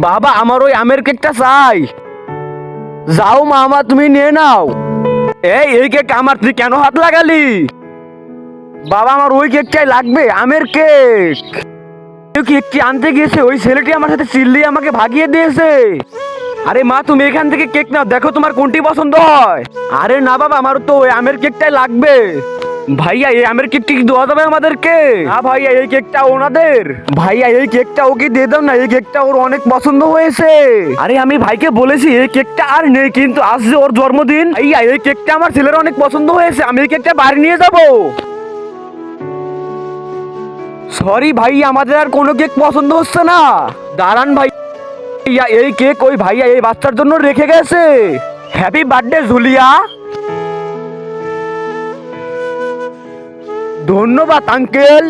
বাবা আমার ওই আমের কেকটা চাই। যাও মামা তুমি নিয়ে নাও। এই কেক আমার, তুই কেন হাত লাগালি? বাবা আমার ওই কেকটাই লাগবে, আমের কেক। কেকটি আনতে গিয়েছে, ওই ছেলেটি আমার সাথে চিল্লিয়ে আমাকে ভাগিয়ে দিয়েছে। আরে মা তুমি এখান থেকে কেক নাও, দেখো তোমার কোনটি পছন্দ হয়। আরে না বাবা আমার তো ওই আমের কেকটাই লাগবে। ভাইয়া এই আমের কেকটি কি দেওয়া যাবে আমাদেরকে? না ভাইয়া এই কেকটা ওনাদের। ভাইয়া এই কেকটা ওকে দিয়ে দাও না, এই কেকটা ওর অনেক পছন্দ হয়েছে। আরে আমি ভাইকে বলেছি এই কেকটা আর নেই, কিন্তু আজ যে ওর জন্মদিন, ভাইয়া এই কেকটা আমার ছেলের অনেক পছন্দ হয়েছে, আমি এই কেকটা বাড়ি নিয়ে যাব। সরি ভাইয়া আমাদের আর কোনো কেক পছন্দ হচ্ছে না। দাঁড়ান ভাইয়া, এই কেক ওই ভাইয়া এই বাচ্চার জন্য রেখে গেছে। Happy birthday Julia. ধন্যবাদ আঙ্কেল।